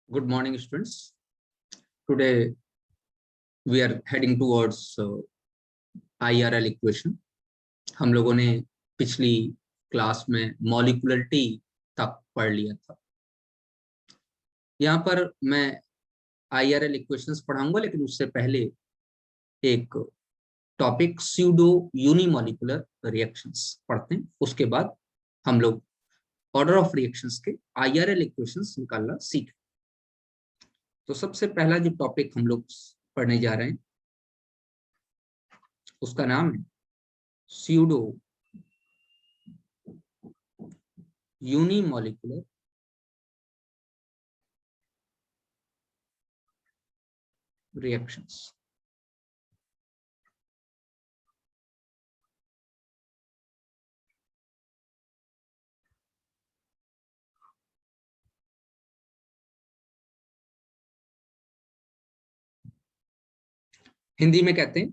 Good morning, students. Today we are heading towards IRL equation. हम लोगों ने पिछली क्लास में मॉलिक्युलरिटी तक पढ़ लिया था। यहाँ पर मैं IRL इक्वेशंस पढ़ाऊंगा, लेकिन उससे पहले एक टॉपिक स्यूडो यूनिमॉलिक्यूलर रिएक्शंस पढ़ते हैं। उसके बाद हम लोग ऑर्डर ऑफ रिएक्शंस के IRL इक्वेशंस निकालना सीखें। तो सबसे पहला जो टॉपिक हम लोग पढ़ने जा रहे हैं उसका नाम है स्यूडो यूनिमॉलिक्यूलर रिएक्शंस। हिंदी में कहते हैं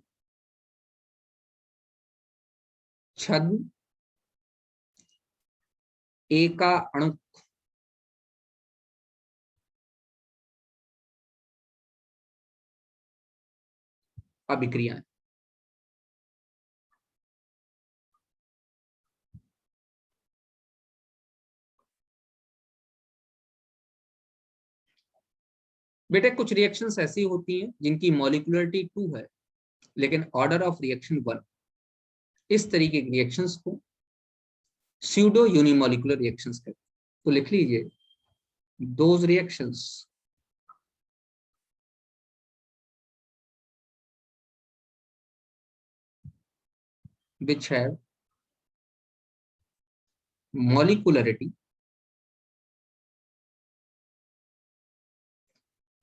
छद्म एका अणु अभिक्रियाएं। बेटे कुछ रिएक्शंस ऐसी होती हैं जिनकी मॉलिक्युलरिटी 2 है लेकिन ऑर्डर ऑफ रिएक्शन 1। इस तरीके की रिएक्शंस को स्यूडो यूनिमॉलिक्यूलर रिएक्शंस कहते हैं। तो लिख लीजिए, those reactions which have molecularity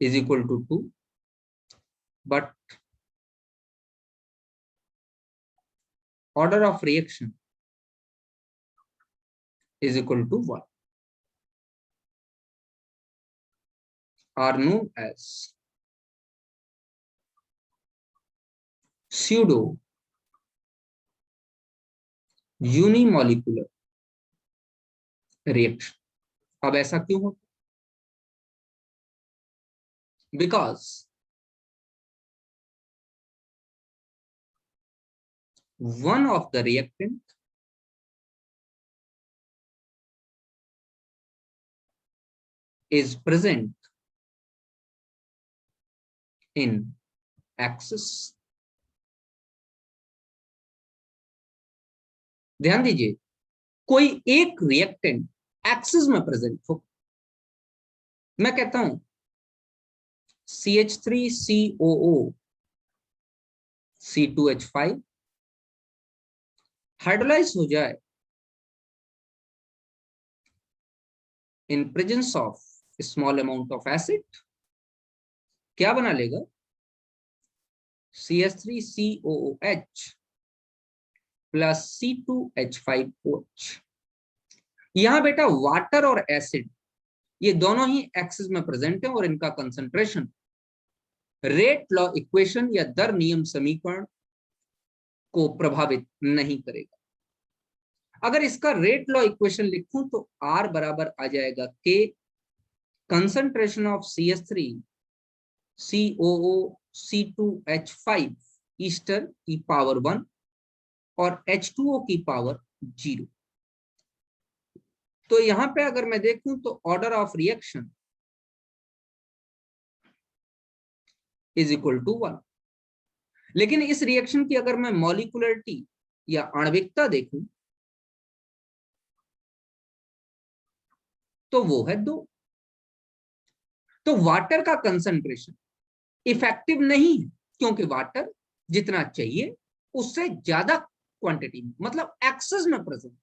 is equal to 2 but order of reaction is equal to 1 are known as pseudo unimolecular reaction। अब ऐसा क्यों होता? Because one of the reactant is present in axis। ध्यान दीजिए, कोई एक रिएक्टेंट एक्सिस में present हो। मैं कहता हूं CH3COO C2H5 हाइड्रोलाइज हो जाए in presence of small amount of acid, क्या बना लेगा? CH3COOH plus C2H5OH। यहां बेटा वाटर और एसिड ये दोनों ही एक्सिस में प्रेजेंट है और इनका कंसंट्रेशन रेट लॉ इक्वेशन या दर नियम समीकरण को प्रभावित नहीं करेगा। अगर इसका रेट लॉ इक्वेशन लिखूं तो R बराबर आ जाएगा K concentration of CH3 COO C2H5 Easter की पावर 1 और H2O की पावर 0। तो यहां पे अगर मैं देखूं तो order of reaction is equal to 1। लेकिन इस रिएक्शन की अगर मैं मॉलिक्युलरिटी या आणविकता देखूं तो वो है 2। तो वाटर का कंसंट्रेशन इफेक्टिव नहीं है, क्योंकि वाटर जितना चाहिए उससे ज्यादा क्वांटिटी में, मतलब एक्सेस में प्रेजेंट।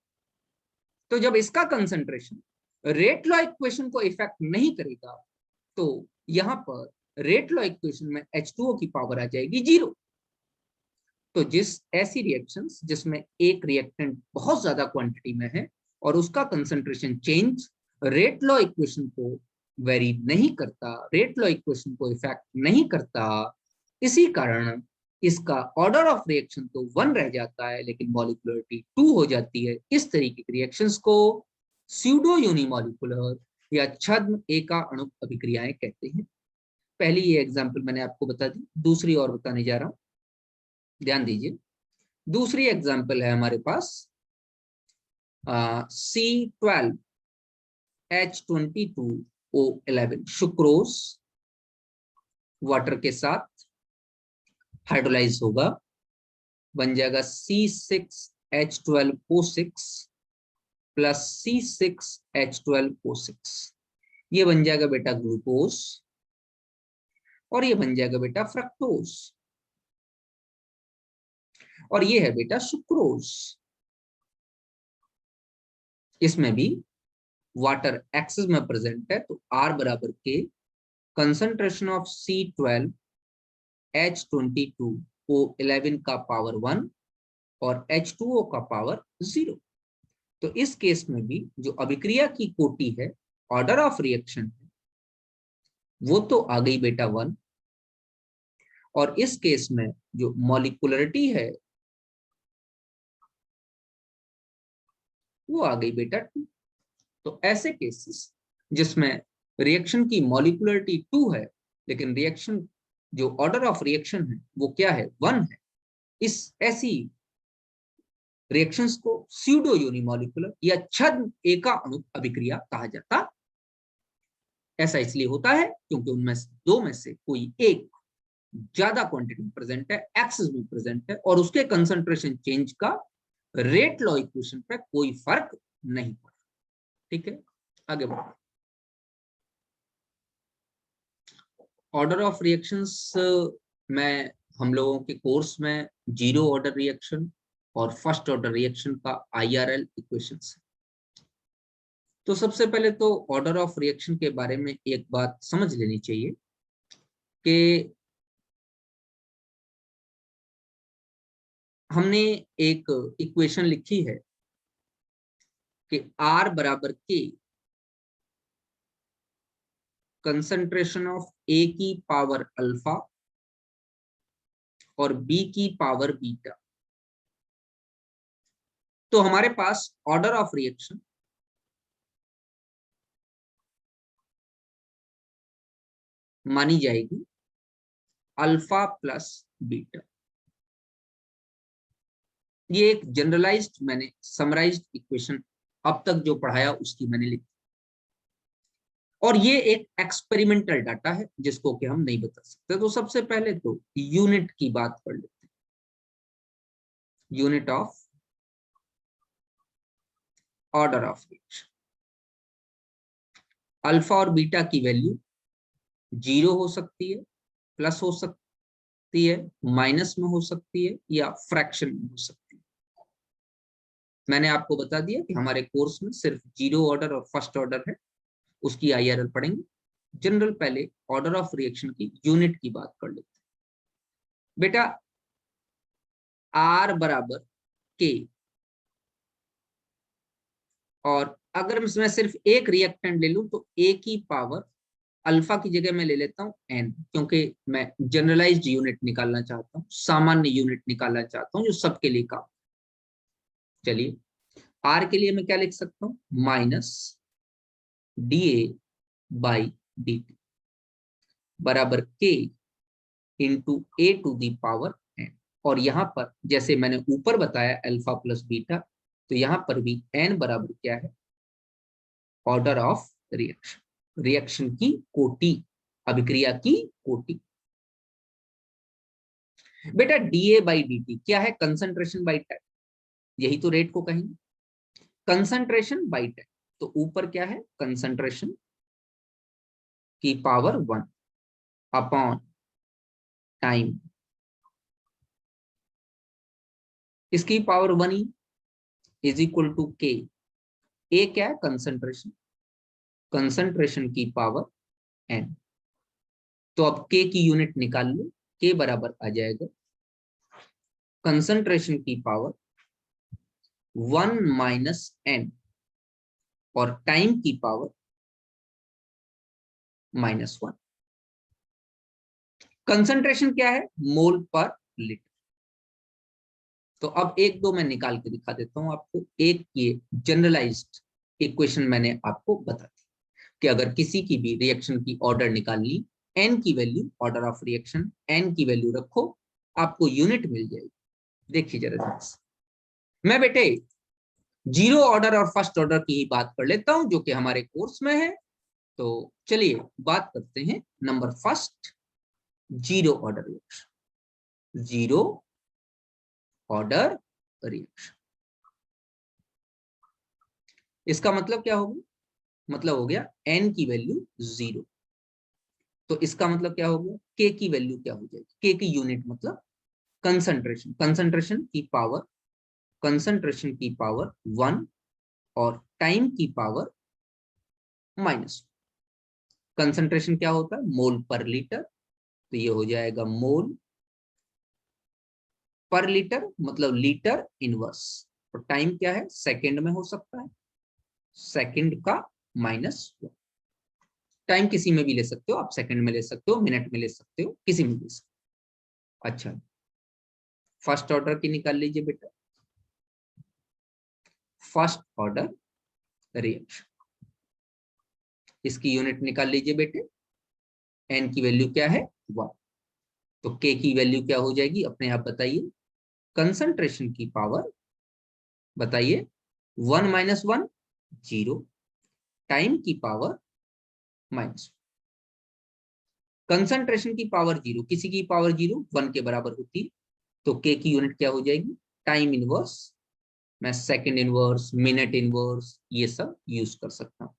तो जब इसका कंसंट्रेशन रेट लॉ इक्वेशन को इफेक्ट नहीं करेगा तो यहां पर रेट लॉ इक्वेशन में H2O की पावर आ जाएगी 0। तो ऐसी रिएक्शंस जिसमें एक रिएक्टेंट बहुत ज्यादा क्वांटिटी में है और उसका concentration change rate law equation को वेरी नहीं करता, रेट लॉ इक्वेशन को इफेक्ट नहीं करता, इसी कारण इसका ऑर्डर ऑफ रिएक्शन तो 1 रह जाता है लेकिन मॉलिक्युलरिटी 2 हो जाती है। इस तरीके की रिएक्शंस को स्यूडो यूनिमॉलिक्यूलर या छद्म एका अणु अभिक्रियाएं कहते हैं। पहली ये एग्जाम्पल मैंने आपको बता दी, दूसरी और बताने जा रहा हूं, ध्यान दीजिए। दूसरी एग्जाम्पल है हमारे पास C12H22O11 सुक्रोज वाटर के साथ हाइड्रोलाइज होगा, बन जाएगा C6H12O6 प्लस C6H12O6। ये बन जाएगा बेटा ग्लूकोज और ये बन जाएगा बेटा फ्रक्टोज और ये है बेटा सुक्रोज। इसमें भी वाटर एक्सेस में प्रेजेंट है, तो R बराबर के कंसंट्रेशन ऑफ C12H22O11 का पावर 1 और H2O का पावर 0। तो इस केस में भी जो अभिक्रिया की कोटि है, ऑर्डर ऑफ रिएक्शन है, वो तो आ गई बेटा 1, और इस केस में जो मॉलिक्युलरिटी है वो आ गई बेटा 2। तो ऐसे केसेस जिसमें रिएक्शन की मॉलिक्युलरिटी 2 है लेकिन रिएक्शन जो ऑर्डर ऑफ रिएक्शन है वो क्या है, 1 है, इस ऐसी रिएक्शंस को स्यूडो यूनिमॉलिक्यूलर या छद्म एका अणु अभिक्रिया कहा जाता। ऐसा इसलिए होता है क्योंकि उनमें दो में से कोई एक ज्यादा क्वांटिटी में प्रेजेंट है, एक्सेस में प्रेजेंट है, और उसके कंसंट्रेशन चेंज का रेट लॉ इक्वेशन पे कोई फर्क नहीं पड़ा। ठीक है, आगे बढ़ो। ऑर्डर ऑफ रिएक्शंस में हम लोगों के कोर्स में जीरो ऑर्डर रिएक्शन और फर्स्ट ऑर्डर रिएक्शन का IRL इक्वेशंस है। तो सबसे पहले तो ऑर्डर ऑफ रिएक्शन के बारे में एक बात समझ लेनी चाहिए कि हमने एक इक्वेशन लिखी है कि R बराबर के कंसंट्रेशन ऑफ A की पावर अल्फा और B की पावर बीटा। तो हमारे पास ऑर्डर ऑफ रिएक्शन मानी जाएगी अल्फा प्लस बीटा। ये एक जनरलाइज्ड मैंने समराइज्ड इक्वेशन अब तक जो पढ़ाया उसकी मैंने लिखी, और ये एक एक्सपेरिमेंटल डाटा है जिसको कि हम नहीं बता सकते। तो सबसे पहले तो यूनिट की बात कर लेते हैं। Unit of order of reaction, alpha और बीटा की वैल्यू 0 हो सकती है, प्लस हो सकती है, माइनस में हो सकती है, या फ्रैक्शन में हो सकती है। मैंने आपको बता दिया कि हमारे कोर्स में सिर्फ जीरो ऑर्डर और फर्स्ट ऑर्डर है, उसकी IRL पढ़ेंगे। जनरल पहले ऑर्डर ऑफ रिएक्शन की यूनिट की बात कर लेते हैं। बेटा R बराबर के, और अगर मैं सिर्फ एक रिएक्टेंट ले लूं तो A की पावर अल्फा की जगह मैं ले लेता हूं N, क्योंकि मैं जनरलाइज्ड यूनिट निकालना चाहता हूं, सामान्य यूनिट निकालना चाहता हूं जो सबके लिए काम। चलिए R के लिए मैं क्या लिख सकता हूं, माइनस DA बाई DT बराबर K into A to the power N। और यहां पर जैसे मैंने ऊपर बताया अल्फा प्लस बीटा, तो यहां पर भी N बराबर क्या है, ऑर्डर ऑफ रिएक्शन, रिएक्शन की कोटि, अभिक्रिया की कोटि। बेटा DA बाई DT क्या है, कंसंट्रेशन बाई टाइम, यही तो रेट को कहेंगे, कंसंट्रेशन बाई टाइम। तो ऊपर क्या है, कंसंट्रेशन की पावर 1 अपॉन टाइम, इसकी पावर 1 ही is equal to K। A क्या है, कंसंट्रेशन, कंसंट्रेशन की पावर N। तो अब K की यूनिट निकाल लो, K बराबर आ जाएगा कंसंट्रेशन की पावर 1 माइनस N और टाइम की पावर -1। कंसंट्रेशन क्या है, मोल पर लीटर। तो अब एक दो मैं निकाल के दिखा देता हूं आपको। एक ये जनरलाइज्ड इक्वेशन मैंने आपको बता दी कि अगर किसी की भी रिएक्शन की ऑर्डर निकालनी, एन की value, order of reaction N की वैल्यू रखो, आपको यूनिट मिल जाएगी। देखिए जरा ध्यान से, मैं बेटे जीरो ऑर्डर और फर्स्ट ऑर्डर की ही बात कर लेता हूं जो कि हमारे कोर्स में है। तो चलिए बात करते हैं number first, zero order reaction. Zero order reaction, इसका मतलब क्या होगा? मतलब हो गया एन की वैल्यू जीरो, तो इसका मतलब क्या हो गया, के की वैल्यू क्या हो जाएगी, के की यूनिट मतलब कंसंट्रेशन, कंसंट्रेशन की पावर 1 और टाइम की पावर माइनस। कंसंट्रेशन क्या होता है, मोल पर लीटर, तो ये हो जाएगा मोल पर लीटर, मतलब लीटर इनवर्स। और टाइम क्या है, सेकंड में हो सकता है, सेकंड का -1। टाइम किसी में भी ले सकते हो आप, सेकंड में ले सकते हो, मिनट में ले सकते हो, किसी में ले सकते हो। अच्छा, फर्स्ट ऑर्डर की निकाल लीजिए बेटा, फर्स्ट ऑर्डर रिएक्शन, इसकी यूनिट निकाल लीजिए बेटे, एन की वैल्यू क्या है 1, तो के की वैल्यू क्या हो जाएगी अपने आप बताइए, कंसंट्रेशन की पावर बताइए 1 - 1 0, टाइम की पावर माइनस, कंसंट्रेशन की पावर 0, किसी की पावर 0 1 के बराबर होती है, तो के की यूनिट क्या हो जाएगी, टाइम इनवर्स। मैं सेकंड इनवर्स, मिनट इनवर्स ये सब यूज कर सकता हूं।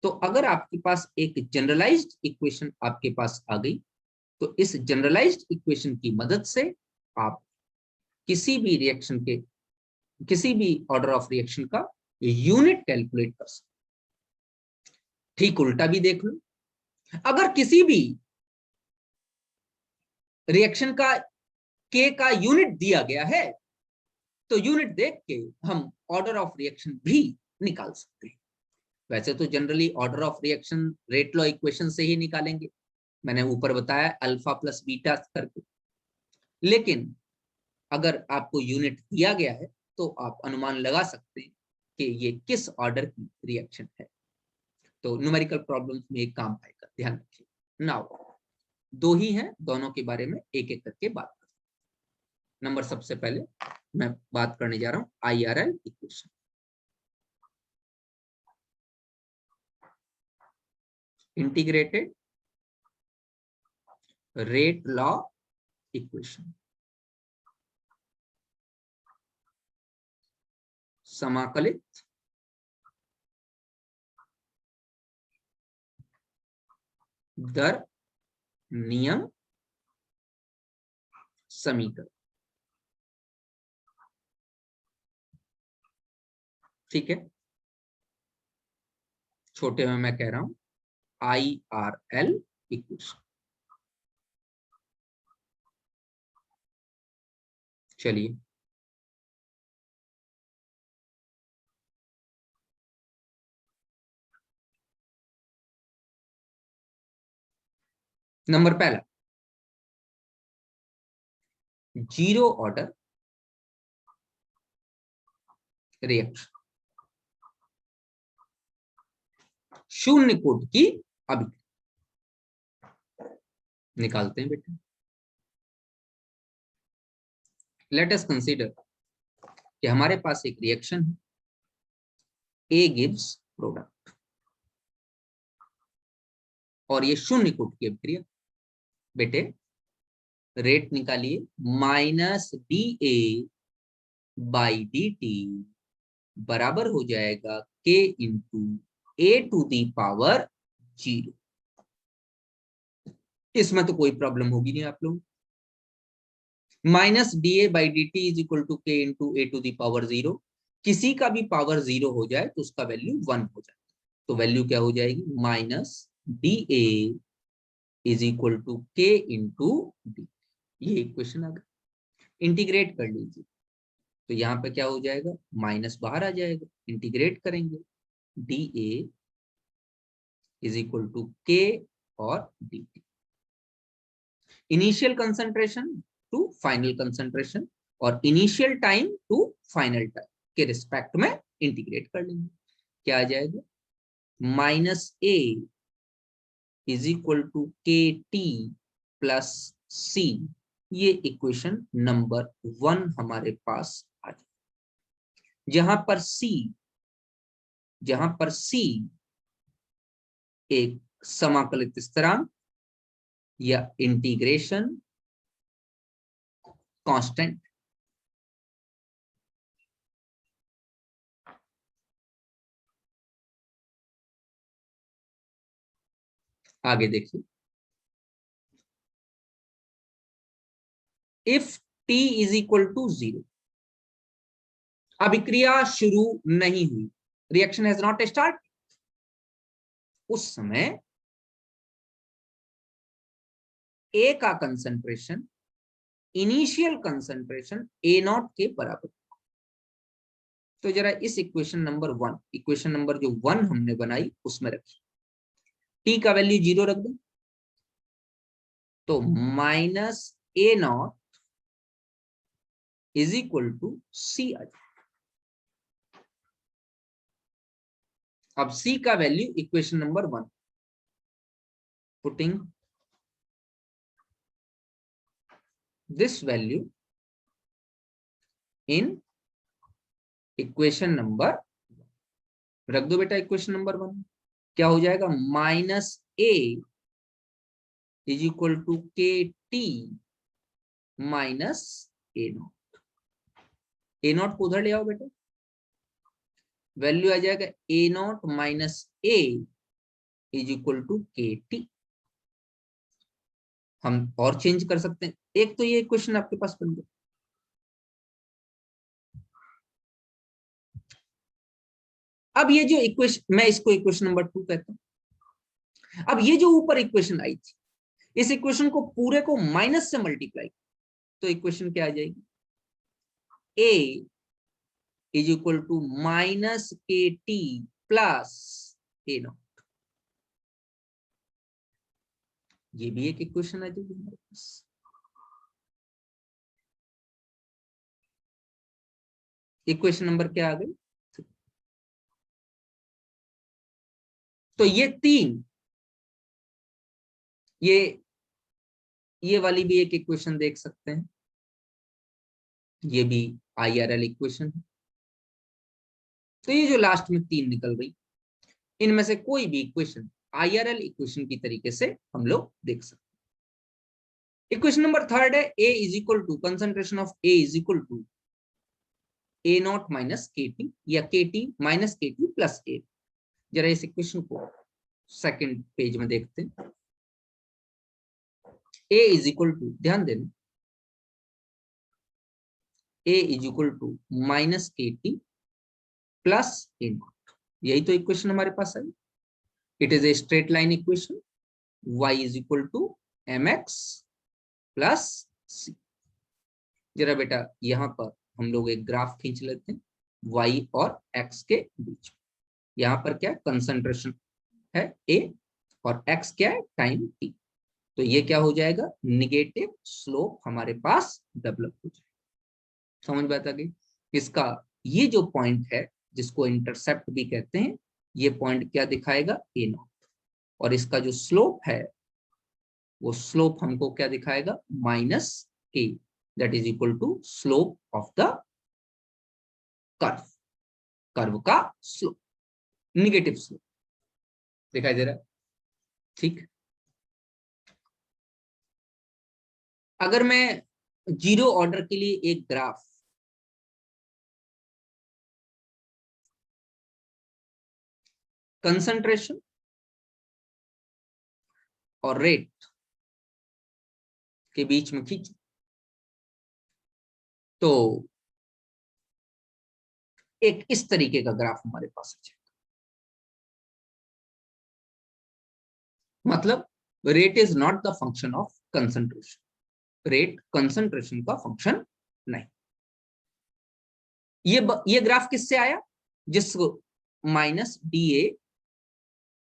तो अगर आपके पास एक जनरलाइज्ड इक्वेशन आपके पास आ गई, तो इस जनरलाइज्ड इक्वेशन की मदद से आप किसी भी रिएक्शन के, किसी भी ऑर्डर ऑफ रिएक्शन का यूनिट कैलकुलेट कर सकते। ठीक उल्टा भी देख लो, अगर किसी भी रिएक्शन का के का यूनिट दिया गया है, तो यूनिट देख के हम ऑर्डर ऑफ रिएक्शन भी निकाल सकते हैं। वैसे तो generally order of reaction rate law equation से ही निकालेंगे, मैंने ऊपर बताया अल्फा प्लस बीटा करके, लेकिन अगर आपको यूनिट दिया गया है तो आप अनुमान लगा सकते हैं कि ये किस ऑर्डर की रिएक्शन है। तो न्यूमेरिकल प्रॉब्लम्स में एक काम आएगा, ध्यान रखिए। नाउ दो ही हैं, दोनों के बारे में एक एक करके बात करते हैं। नंबर सबसे पहले मैं बात करने जा रहा हूं IRL equation, integrated rate law equation, समाकलित दर नियम समीकरण। ठीक है, छोटे में मैं कह रहा हूं IRL इक्वेशन। चलिए नंबर पहला, जीरो ऑर्डर रिएक्शन, शून्य कोट की अभिक्रिया निकालते हैं बेटा। लेट अस कंसीडर कि हमारे पास एक रिएक्शन है, ए गिव्स प्रोडक्ट, और ये शून्य कोट की अभिक्रिया। बेटे रेट निकालिए, -dA/dt बराबर हो जाएगा K × A⁴ जीरो। इसमें तो कोई प्रॉब्लम होगी नहीं आप लोग, -dA/dt = K × A⁴ किसी का भी पावर 0 हो जाए तो उसका वैल्यू 1 हो जाए, तो वैल्यू क्या हो जाएगी, -dA = K × D। ये इक्वेशन आ गई। इंटीग्रेट कर लीजिए, तो यहाँ पे क्या हो जाएगा, माइनस बाहर आ जाएगा, इंटीग्रेट करेंगे, dA = K और dt, initial concentration to final concentration और initial time to final time के रिस्पेक्ट में इंटीग्रेट कर लेंगे। क्या आ जाएगा, minus A is equal to K T plus C, ये इक्वेशन नंबर 1 हमारे पास आ जाए, जहां पर सी एक समाकलित स्थिरांक या इंटीग्रेशन कांस्टेंट, आगे देखिए, if t is equal to 0, अभिक्रिया शुरू नहीं हुई, रिएक्शन हैज नॉट स्टार्ट, उस समय ए का concentration initial concentration A not के बराबर। तो जरा इस इक्वेशन नंबर 1, इक्वेशन नंबर जो 1 हमने बनाई उसमें रखिए, टी का वैल्यू 0 रख दें, तो minus A naught is equal to C आ जाए। अब सी का value equation number 1, putting this value in equation number, रख दो बेटा इक्वेशन नंबर 1, क्या हो जाएगा, minus A is equal to K T minus A naught, A naught को उधर ले आओ बेटा, वैल्यू आ जाएगा A not minus A is equal to K T. हम और चेंज कर सकते हैं, एक तो ये इक्वेशन आपके पास बन गया, अब ये जो इक्वेशन, मैं इसको इक्वेशन नंबर 2 कहता हूं। अब ये जो ऊपर इक्वेशन आई थी, इस इक्वेशन को पूरे को माइनस से मल्टीप्लाई, तो इक्वेशन क्या आ जाएगी, ए इज इक्वल टू माइनस के टी प्लस ए नॉट, ये भी एक इक्वेशन आ जाएगी हमारे पास। इक्वेशन नंबर क्या आ गई, तो ये 3, ये वाली भी एक इक्वेशन देख सकते हैं, ये भी IRL इक्वेशन है। तो ये जो लास्ट में 3 निकल गई, इनमें से कोई भी इक्वेशन IRL इक्वेशन की तरीके से हम लोग देख सकते हैं। इक्वेशन नंबर 3 है, A is equal to concentration of A is equal to A not minus के टी या के टी माइनस के टी प्लस ए। जरा इस इक्वेशन को सेकंड पेज में देखते हैं, A इज इक्वल टू, ध्यान देना, A is equal to minus के टी प्लस ए नॉट, यही तो इक्वेशन हमारे पास आई। It is a straight line equation, y is equal to mx plus c। जरा बेटा यहां पर हम लोग एक ग्राफ खींच लेते हैं y और x के बीच, यहां पर क्या कंसंट्रेशन है a और x क्या है, टाइम t, तो ये क्या हो जाएगा, निगेटिव स्लोप हमारे पास डेवलप हो जाएगा। समझ में आता गई, इसका ये जो पॉइंट है जिसको इंटरसेप्ट भी कहते हैं, ये पॉइंट क्या दिखाएगा, ए नॉट, और इसका जो स्लोप है वो स्लोप हमको क्या दिखाएगा, minus A, that is equal to slope of the curve, curve का स्लोप, निगेटिव स्लोप दिखाई दे रहा है, ठीक। अगर मैं जीरो ऑर्डर के लिए एक ग्राफ कंसंट्रेशन और रेट के बीच में खींचूं, तो एक इस तरीके का ग्राफ हमारे पास है, मतलब rate is not the function of concentration, rate concentration का फंक्शन नहीं। ये ग्राफ किससे आया, जिसको minus D A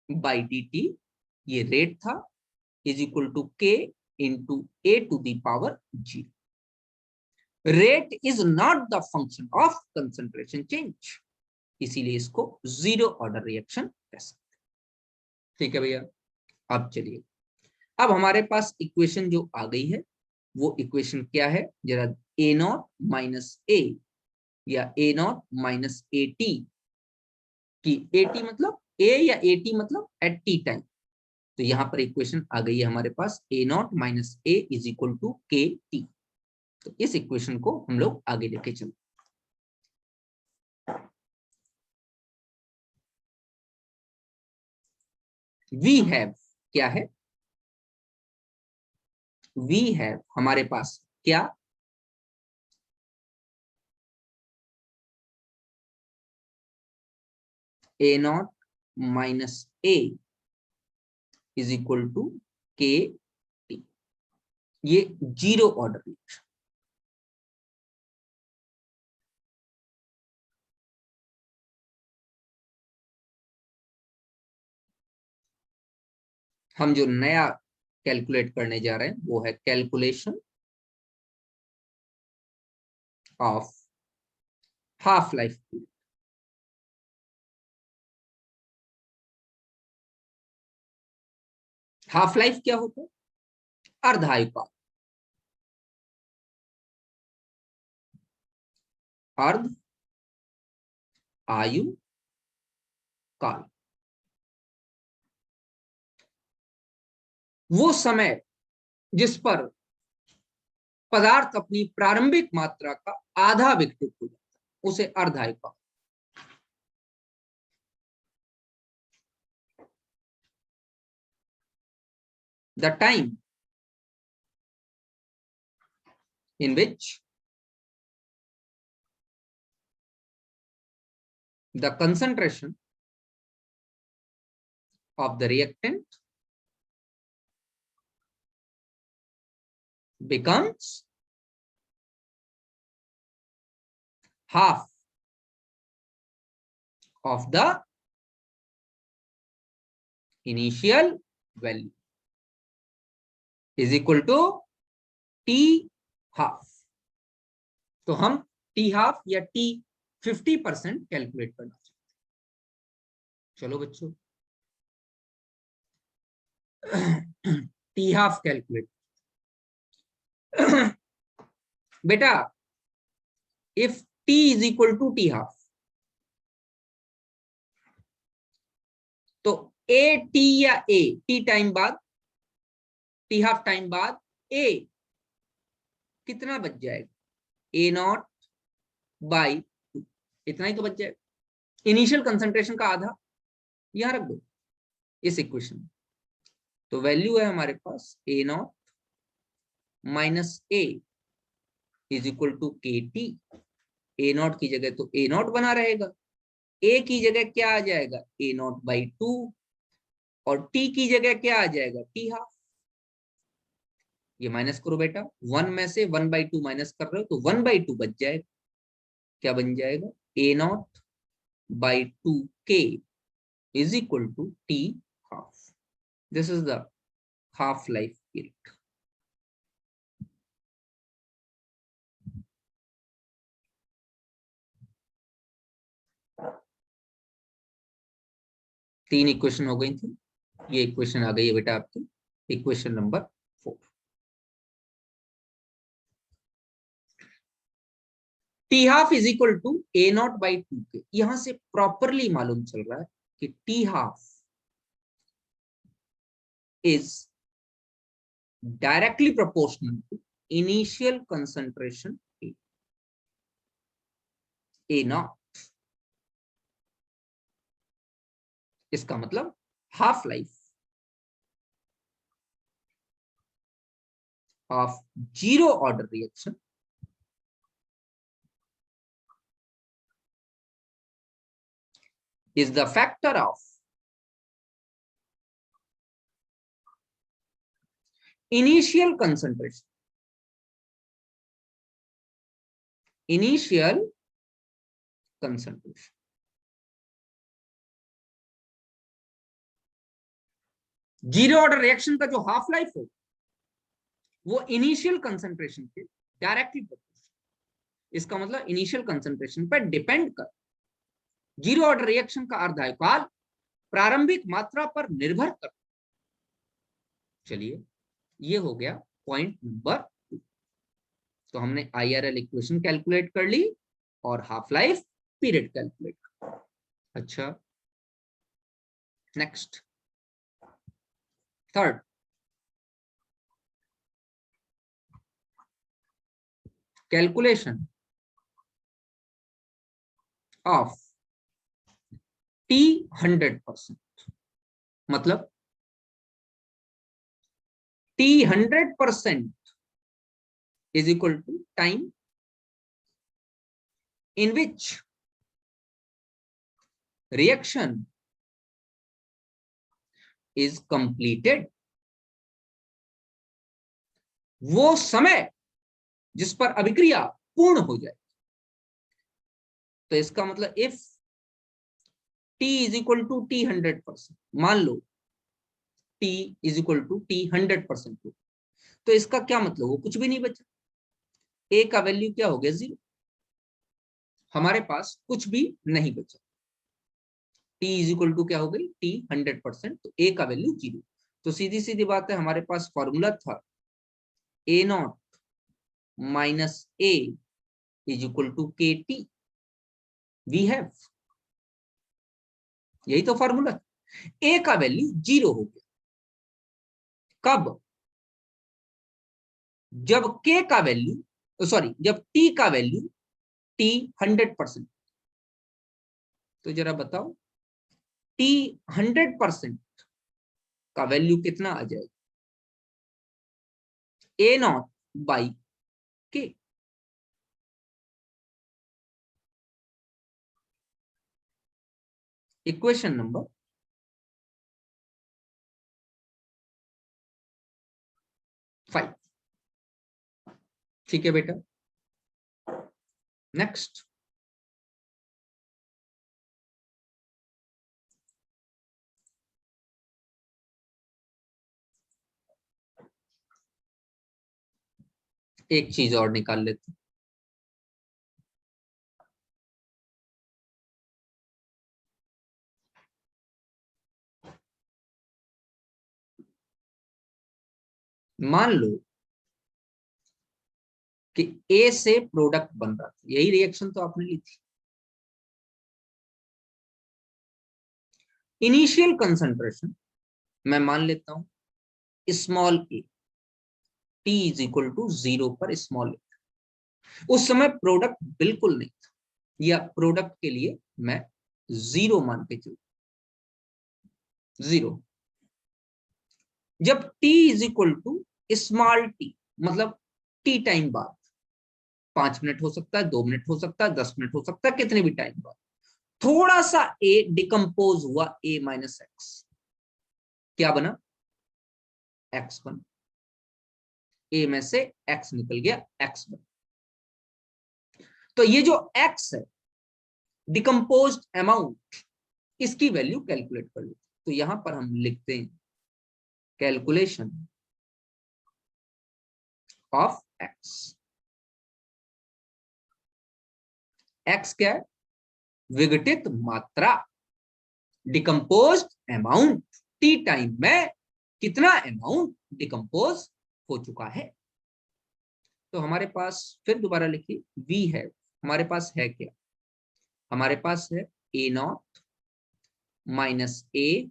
by D T, ये रेट था, is equal to K into A to the power G. Rate is not the function of concentration change, इसीलिए इसको जीरो ऑर्डर रिएक्शन कह सकते हैं। ठीक है भैया। अब चलिए, अब हमारे पास इक्वेशन जो आ गई है वो इक्वेशन क्या है जरा, ए नॉट माइनस ए या A not minus A T की, ए टी मतलब ए या ए टी मतलब एट टी टाइम। तो यहां पर इक्वेशन आ गई है हमारे पास, A not minus A is equal to K T. तो इस इक्वेशन को हम लोग आगे लेके चलते। वी हैव क्या है, वी हैव हमारे पास क्या, A not minus A is equal to K T. ये जीरो ऑर्डर रिएक्शन। हम जो नया कैलकुलेट करने जा रहे हैं वो है calculation of half life period. Half life क्या होता है, अर्धायुकाल, अर्ध आयु काल, वो समय जिस पर पदार्थ अपनी प्रारंभिक मात्रा का आधा विकसित हो जाता है, उसे अर्धायुकाल। The time in which the concentration of the reactant becomes half of the initial value is equal to t half। तो हम t half या t 50% कैलकुलेट करना चाहते हैं। चलो बच्चों, t half कैलकुलेट। बेटा if t is equal to t half, तो a t या a t टाइम बाद, t half टाइम बाद a कितना बच जाएगा, ए नॉट बाई टू, इतना ही तो बच जाएगा। इनिशियल कंसंट्रेशन का आधा यहां रख दो इस इक्वेशन में। तो वैल्यू है हमारे पास A not minus A is equal to K T. A naught की जगह तो ए नॉट बना रहेगा, ए की जगह क्या आ जाएगा, ए नॉट बाई टू, और टी की जगह क्या आ जाएगा, टी हाफ। ये माइनस करो बेटा, वन में से वन बाई टू माइनस कर रहे हो तो वन बाई टू बच जाएगा। क्या बन जाएगा, ए नॉट बाई टू के is equal to t half. This is the half life period. तीन इक्वेशन हो गई थी, ये इक्वेशन आ गई है बेटा आपकी equation number 4। T half is equal to A naught by two K. यहां से प्रॉपरली मालूम चल रहा है कि T half is directly proportional to initial concentration A naught. इसका मतलब half life of zero order reaction is the factor of initial concentration, initial concentration। Zero order reaction का जो हाफ लाइफ हो वो इनिशियल कंसंट्रेशन के directly proportional. इसका मतलब initial concentration पर डिपेंड कर जीरो ऑर्डर रिएक्शन का अर्धायुकाल प्रारंभिक मात्रा पर निर्भर कर। चलिए, ये हो गया पॉइंट नंबर 2। तो हमने IRL इक्वेशन कैलकुलेट कर ली और हाफ लाइफ पीरियड कैलकुलेट कर। अच्छा, next, third, calculation of T 100%, मतलब T 100% is equal to time in which reaction is completed। वो समय जिस पर अभिक्रिया पूर्ण हो जाए। तो इसका मतलब if T is equal to T 100%, मान लो T is equal to T 100%, तो इसका क्या मतलब, वो कुछ भी नहीं बचा। A का वैल्यू क्या हो गया, 0। हमारे पास कुछ भी नहीं बचा। T इज इक्वल टू क्या हो गई, T 100%, तो A का वैल्यू 0। तो सीधी सीधी बात है, हमारे पास फॉर्मूला था A0 minus A is equal to KT। We have, यही तो फॉर्मूला। A का वैल्यू 0 हो गया कब, जब K का वैल्यू सॉरी जब T का वैल्यू T 100%। तो जरा बताओ T 100% का वैल्यू कितना आ जाएगा, A0 by K। Equation number 5। ठीक है बेटा, नेक्स्ट, एक चीज और निकाल लेते हैं। मान लो कि A से प्रोडक्ट बन रहा था, यही रिएक्शन तो आपने ली थी। इनिशियल कंसंट्रेशन मैं मान लेता हूं small a, T is equal to 0 पर स्मॉल a। उस समय प्रोडक्ट बिल्कुल नहीं था, या प्रोडक्ट के लिए मैं 0 मान के चलूं, 0। जब T is equal to small t, मतलब T टाइम बाद, 5 मिनट हो सकता है, 2 मिनट हो सकता है, 10 मिनट हो सकता है, कितने भी टाइम बाद थोड़ा सा A डिकम्पोज हुआ, A माइनस एक्स, क्या बना, x बना। A में से x निकल गया, x बना। तो ये जो x है, डिकम्पोज्ड अमाउंट, इसकी वैल्यू कैलकुलेट कर लो। तो यहां पर हम लिखते हैं कैलकुलेशन ऑफ x। x क्या है, विघटित मात्रा, डिकम्पोज्ड अमाउंट, टी टाइम में कितना अमाउंट डिकम्पोज हो चुका है। तो हमारे पास फिर दोबारा लिखिए, वी है, हमारे पास है क्या, हमारे पास है A0 minus A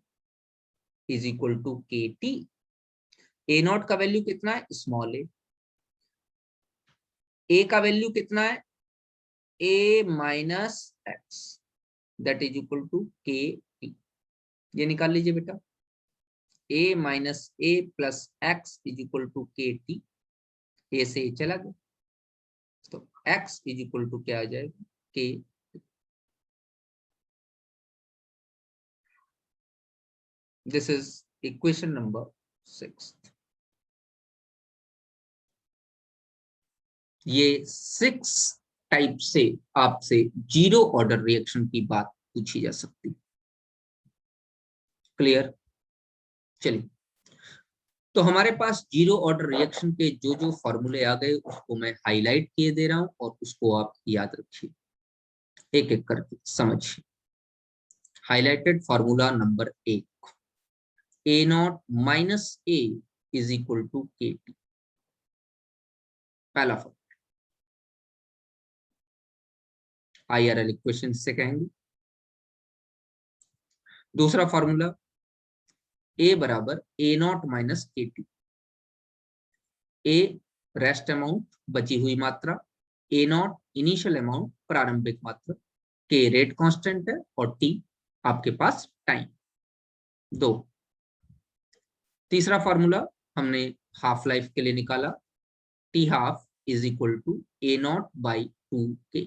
is equal to KT। A0 का वैल्यू कितना है, स्मॉल a का वैल्यू कितना है, A minus X, that is equal to KT। ये निकाल लीजिए बेटा, A minus A plus X is equal to KT। A से A चला गया, तो x इज इक्वल टू क्या आ जाएगा, K। This is equation number 6। ये 6 टाइप से आपसे जीरो ऑर्डर रिएक्शन की बात पूछी जा सकती। क्लियर, चलिए। तो हमारे पास जीरो ऑर्डर रिएक्शन के जो जो फॉर्मूले आ गए उसको मैं हाईलाइट किए दे रहा हूं, और उसको आप याद रखिए, एक एक करके समझिए। Highlighted formula number 1, A not minus A is equal to K T, पहला फॉर्मूला IRL इक्वेशन से कहेंगे। दूसरा फॉर्मूला ए बराबर ए नॉट माइनस के टी, ए रेस्ट अमाउंट बची हुई मात्रा, ए नॉट इनिशियल अमाउंट प्रारंभिक मात्रा, के रेट कांस्टेंट है और टी आपके पास टाइम। 2, तीसरा फॉर्मूला हमने हाफ लाइफ के लिए निकाला, T half is equal to A naught by 2k,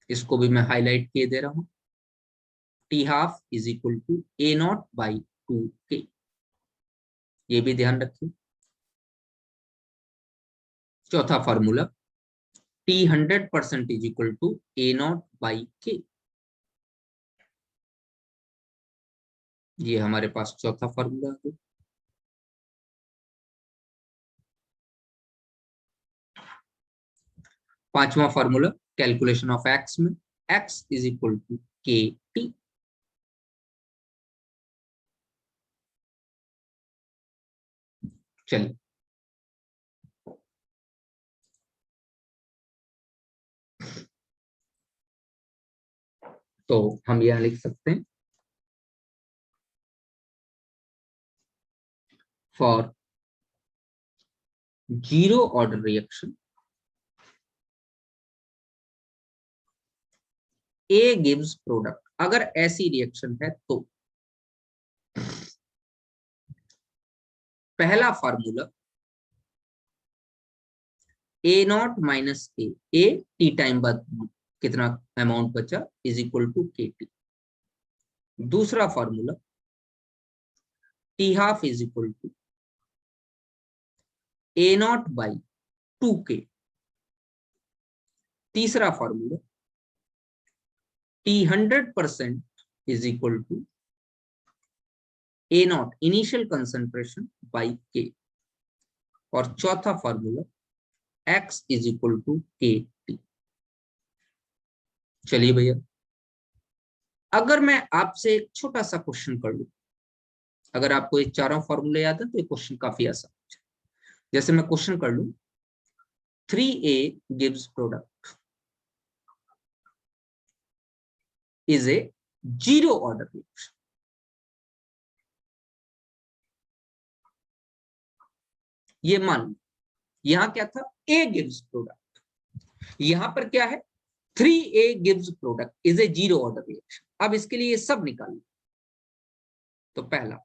इसको भी मैं हाईलाइट किए दे रहा हूं, T half is equal to A naught by 2k, ये भी ध्यान रखिए। चौथा formula T 100% is equal to A naught by K, ये हमारे पास चौथा फॉर्मूला है। पांचवा फॉर्मूला कैलकुलेशन ऑफ एक्स में X is equal to K T, चलिए तो हम यह लिख सकते हैं, for zero order reaction A gives product, अगर ऐसी रिएक्शन है तो पहला formula A not minus A T time बाद कितना अमाउंट बचा is equal to K T. दूसरा formula T half is equal to A naught by 2k। तीसरा formula T 100% is equal to A naught initial concentration by K, और चौथा formula x is equal to K T. चलिए भैया, अगर मैं आपसे एक छोटा सा क्वेश्चन कर लूं, अगर आपको ये चारों फॉर्मूले याद है तो ये क्वेश्चन काफी आसान है। जैसे मैं क्वेश्चन कर लूं 3a gives product is a zero order reaction, ये मान यहां क्या था, a गिव्स प्रोडक्ट, यहां पर क्या है 3a gives product is a zero order reaction. अब इसके लिए ये सब निकालिए। तो पहला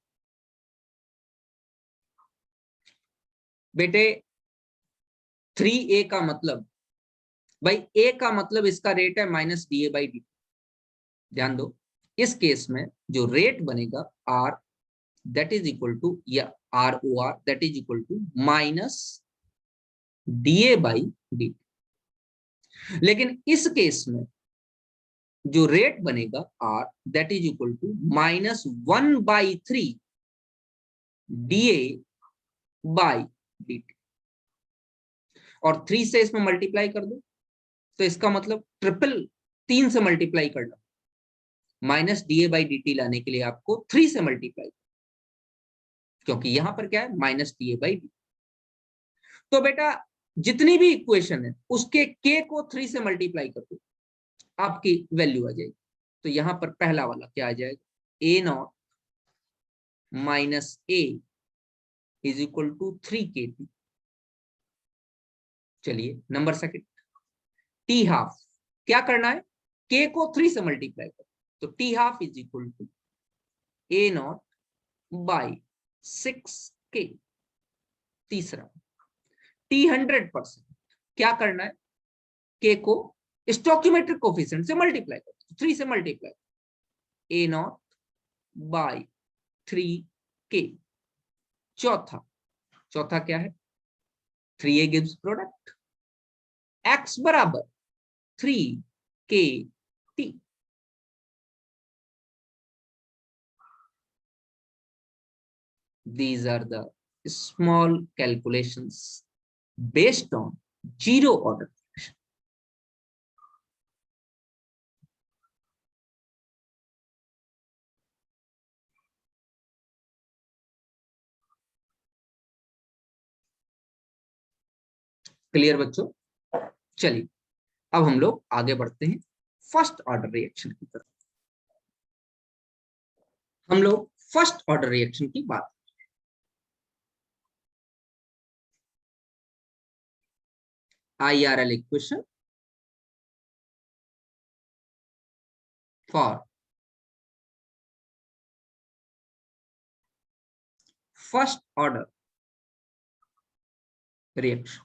बेटे 3a का मतलब, भाई a का मतलब इसका रेट है minus D A by D. ध्यान दो, इस केस में जो रेट बनेगा r that is equal to, या R O R that is equal to minus D A by D. लेकिन इस केस में जो रेट बनेगा r that is equal to minus 1/3 D A by D T, और 3 से इसमें मल्टीप्लाई कर दो, तो इसका मतलब ट्रिपल 3 से मल्टीप्लाई करना, minus D A by D T लाने के लिए आपको 3 से मल्टीप्लाई, क्योंकि यहां पर क्या है minus D A by D. तो बेटा जितनी भी इक्वेशन है उसके k को 3 से मल्टीप्लाई कर दो, आपकी वैल्यू आ जाएगी। तो यहां पर पहला वाला क्या आ जाएगा, A not minus A is equal to 3k। चलिए नंबर सेकंड, टी हाफ क्या करना है, k को 3 से मल्टीप्लाई करो, तो T half is equal to A naught by 6k। तीसरा टी 100% क्या करना है, k को स्टोकियोमेट्रिक कोफिशिएंट से मल्टीप्लाई करो, 3 से multiply, A naught by 3k। चौथा क्या है, 3a गिव्स प्रोडक्ट, x बराबर 3kt। These are the small calculations based on zero order clear बच्चों? चलिए अब हम लोग आगे बढ़ते हैं फर्स्ट ऑर्डर रिएक्शन की तरफ। हम लोग फर्स्ट ऑर्डर रिएक्शन की बात, IRL equation for first order reaction.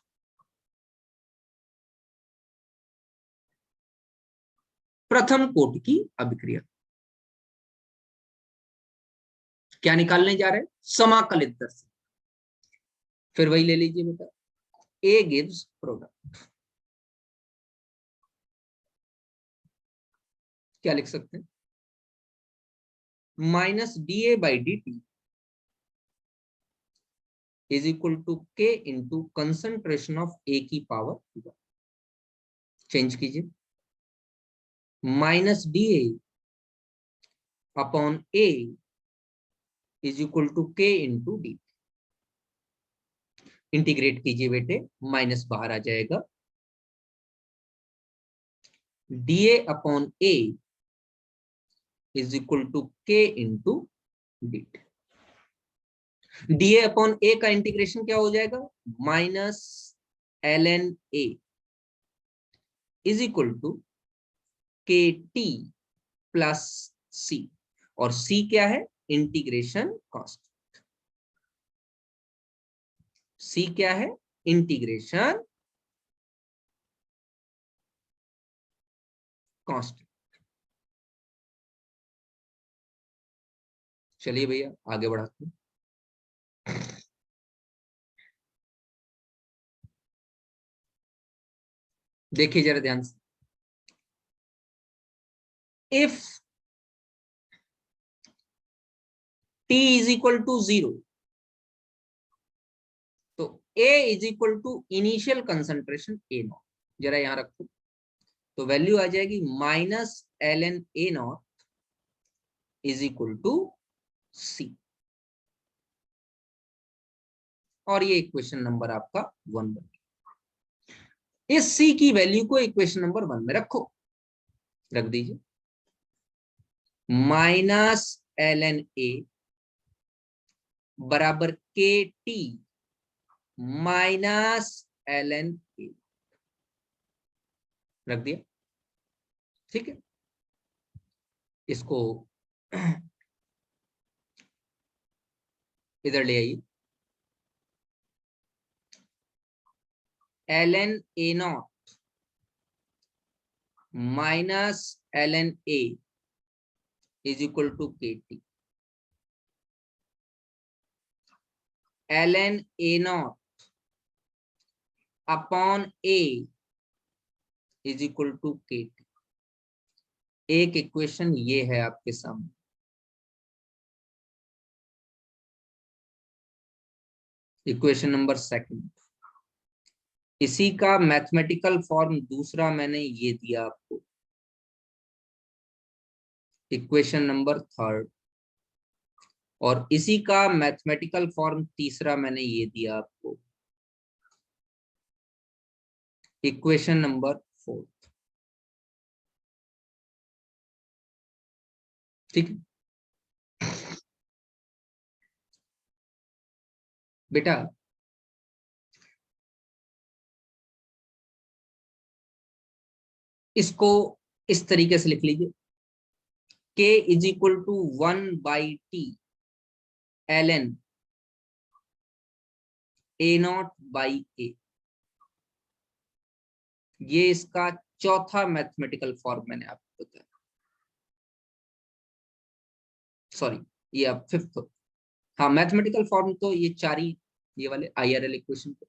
प्रथम कोटि की अभिक्रिया क्या निकालने जा रहे हैं? समाकलित दर से। फिर वही ले लीजिए बेटा, ए गिव्स प्रोडक्ट, क्या लिख सकते हैं? Minus DA/DT is equal to K into concentration of A की पावर, चेंज कीजिए, minus DA upon A is equal to K into D. Integrate कीजिए बेटे, माइनस बाहर आ जाएगा, DA upon A is equal to K into D. DA upon A का integration क्या हो जाएगा? Minus ln A is equal to KT plus C, और C क्या है? Integration constant. C क्या है? Integration constant. चलिए भैया आगे बढ़ाते हैं। देखिए जरा ध्यान से, if T is equal to 0, तो A is equal to initial concentration A naught, जरा यहां रखो, तो वैल्यू आ जाएगी minus ln A naught is equal to C, और ये इक्वेशन नंबर आपका 1 बन गया। इस C की वैल्यू को इक्वेशन नंबर 1 में रखो, रख दीजिए, माइनस ln A बराबर KT माइनस ln A, रख दिया। ठीक है, इसको इधर ले आइए, ln A naught minus ln A is equal to KT, ln A naught upon A is equal to KT। एक इक्वेशन ये है आपके सामने, इक्वेशन नंबर सेकंड। इसी का मैथमेटिकल फॉर्म दूसरा मैंने ये दिया आपको, इक्वेशन नंबर थर्ड, और इसी का मैथमेटिकल फॉर्म तीसरा मैंने ये दिया आपको, इक्वेशन नंबर फोर्थ। ठीक है बेटा, इसको इस तरीके से लिख लीजिए, K is equal to 1/T ln A naught by A, ये इसका चौथा मैथमेटिकल फॉर्म मैंने आपको बताया, सॉरी ये अब फिफ्थ। हाँ मैथमेटिकल फॉर्म तो ये चार ही, ये वाले IRL इक्वेशन को।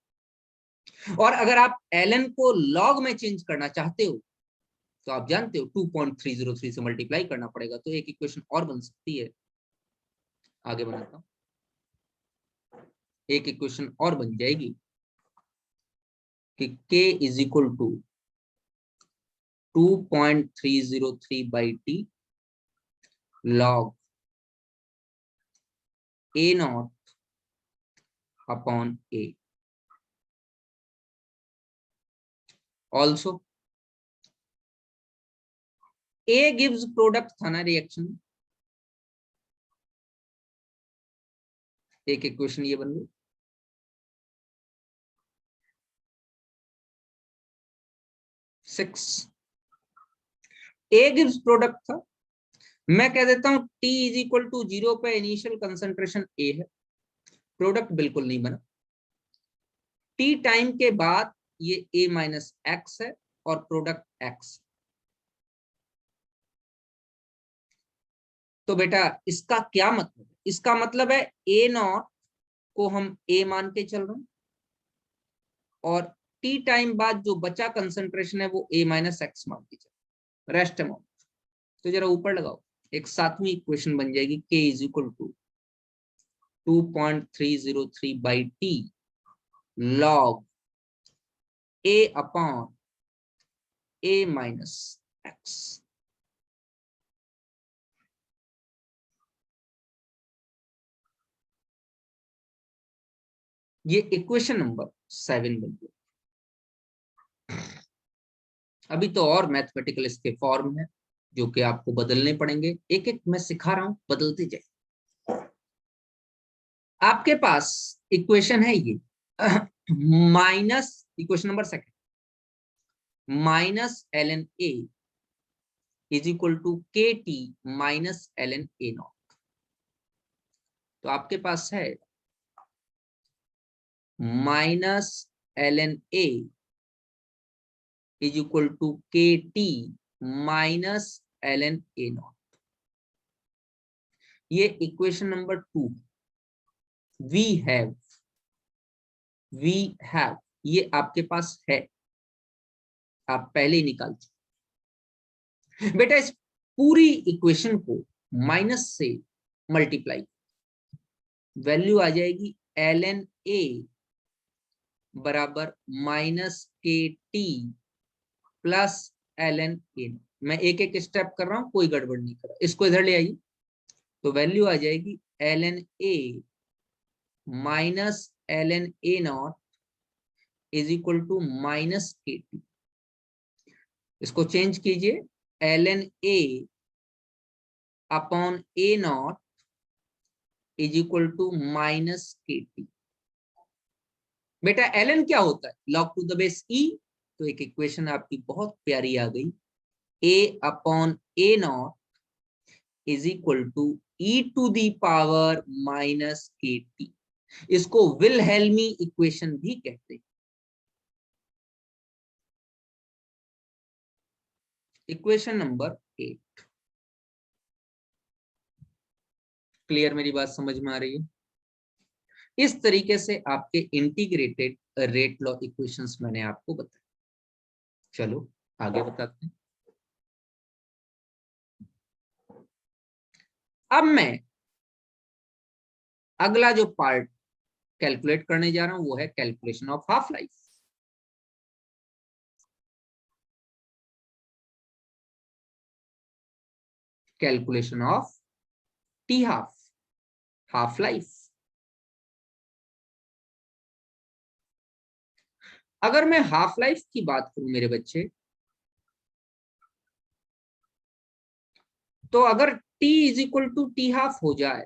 और अगर आप ln को log में चेंज करना चाहते हो तो आप जानते हो 2.303 से मल्टीप्लाई करना पड़ेगा, तो एक इक्वेशन और बन सकती है। आगे बनाता हूं, एक इक्वेशन और बन जाएगी कि K is equal to 2.303/T log A naught upon A, also A gives product था ना रिएक्शन, एक इक्वेशन ये बन गई। सिक्स, ए गिव्स प्रोडक्ट था, मैं कह देता हूं T इज इक्वल टू 0 पे इनिशियल कंसंट्रेशन ए है, प्रोडक्ट बिल्कुल नहीं बना। T टाइम के बाद ये A माइनस एक्स है और प्रोडक्ट एक्स। तो बेटा इसका क्या मतलब है? इसका मतलब है ए नॉट को हम ए मान के चल रहे हैं और टी टाइम बाद जो बचा कंसंट्रेशन है वो ए माइनस एक्स मान के चल, रेस्ट अमाउंट। तो जरा ऊपर लगाओ, एक सातवीं इक्वेशन बन जाएगी K is equal to 2.303 by T log A upon A minus X. ये इक्वेशन नंबर 7 बन गई। अभी तो और मैथमेटिकल इसके फॉर्म है जो कि आपको बदलने पड़ेंगे, एक एक मैं सिखा रहा हूं, बदलते जाए। आपके पास इक्वेशन है ये minus, equation number second, minus L N A is equal to K T minus L N A naught. तो आपके पास है minus L N A is equal to K T minus L N A naught. ये equation number 2। We have ये आपके पास है, आप पहले ही निकाल चुके। बेटा इस पूरी इक्वेशन को माइनस से मल्टीप्लाई, वैल्यू आ जाएगी एल एन ए बराबर माइनस के T plus L N A. मैं एक एक स्टेप कर रहा हूं, कोई गड़बड़ नहीं कर रहा, इसको इधर ले आइए। तो वैल्यू आ जाएगी L N A minus L N A naught is equal to minus के टी। इसको चेंज कीजिए, L N A upon A naught is equal to minus के टी। बेटा एल एन क्या होता है? Log to the base E. तो एक इक्वेशन आपकी बहुत प्यारी आ गई, A upon A naught is equal to E to the power minus के टी। इसको विलहेल्मी इक्वेशन भी कहते हैं। Equation number 8। क्लियर? मेरी बात समझ में आ रही है? इस तरीके से आपके इंटीग्रेटेड रेट लॉ इक्वेशंस मैंने आपको बताया। चलो आगे बताते हैं। अब मैं अगला जो पार्ट कैलकुलेट करने जा रहा हूं वो है calculation of half life. Calculation of T half life. अगर मैं हाफ लाइफ की बात करूं मेरे बच्चे, तो अगर t is equal to T half हो जाए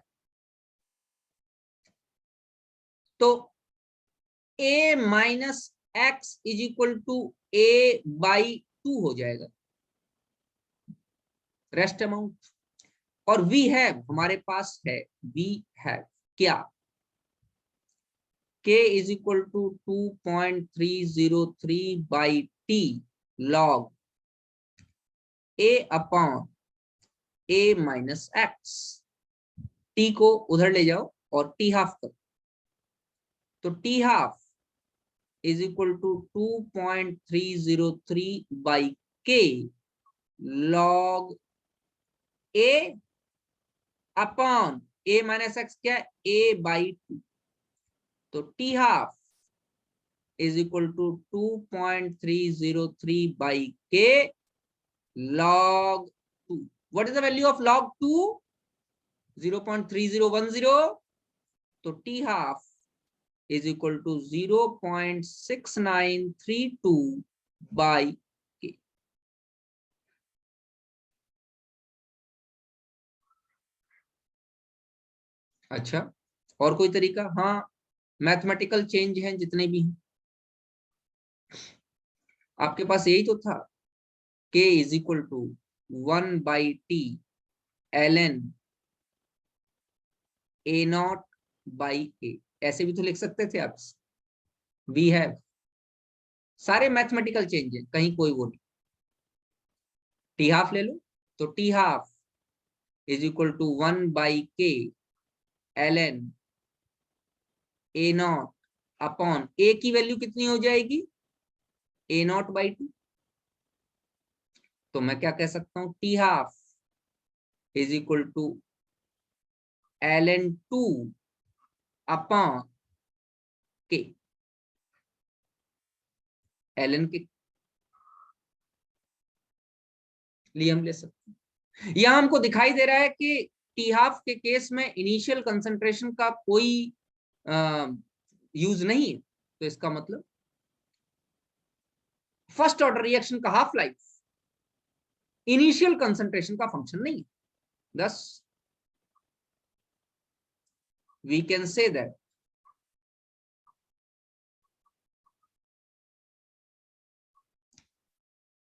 तो a minus x is equal to a by 2 हो जाएगा, रेस्ट अमाउंट। और वी हैव हमारे पास है, वी हैव क्या? k is equal to 2.303 by T log a upon a minus X. T को उधर ले जाओ और टी हाफ करो, तो T half is equal to 2.303 by K log A upon A minus x क्या है? A by 2। तो T half is equal to 2.303 by K log 2। What is the value of log 2? 0.3010। तो T half is equal to 0.6932 by K. अच्छा, और कोई तरीका? हाँ, mathematical change हैं जितने भी हैं, आपके पास यही तो था, k is equal to 1/t ln a0/a, ऐसे भी तो लिख सकते थे आप। वी हैव सारे मैथमेटिकल चेंज है, कहीं कोई वो नहीं। टी हाफ ले लो, तो T half is equal to 1/k ln a0 upon a की वैल्यू कितनी हो जाएगी, a0/2। तो मैं क्या कह सकता हूं, T half is equal to ln 2 upon k, ln के लिए हम ले सकते हैं। यहां हमको दिखाई दे रहा है कि टी हाफ के केस में इनिशियल कंसंट्रेशन का कोई यूज नहीं है, तो इसका मतलब फर्स्ट ऑर्डर रिएक्शन का हाफ लाइफ इनिशियल कंसंट्रेशन का फंक्शन नहीं है। thus we can say that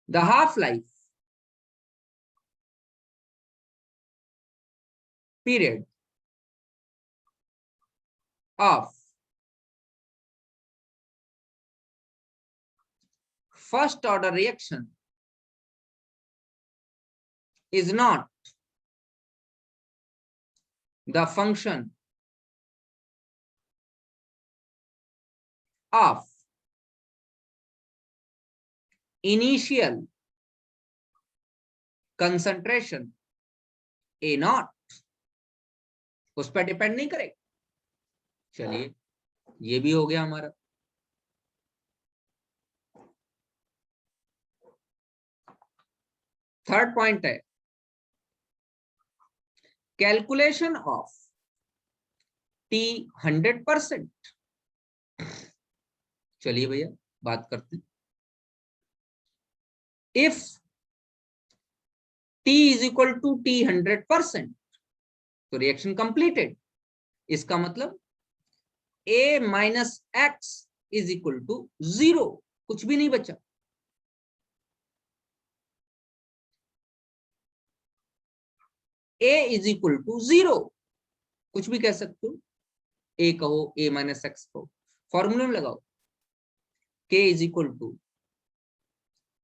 the half life period of first order reaction is not the function of initial concentration A naught, उस पर डिपेंड नहीं करेगा। चलिए, ये भी हो गया हमारा। थर्ड पॉइंट है कैलकुलेशन ऑफ टी 100%। चलिए भैया बात करते हैं। If T is equal to T 100%, तो रिएक्शन कंप्लीटेड। इसका मतलब a minus x is equal to 0, कुछ भी नहीं बचा। a इज इक्वल टू 0, कुछ भी कह सकते हो, a कहो, a माइनस एक्स कहो, फॉर्मूले में लगाओ। k is equal to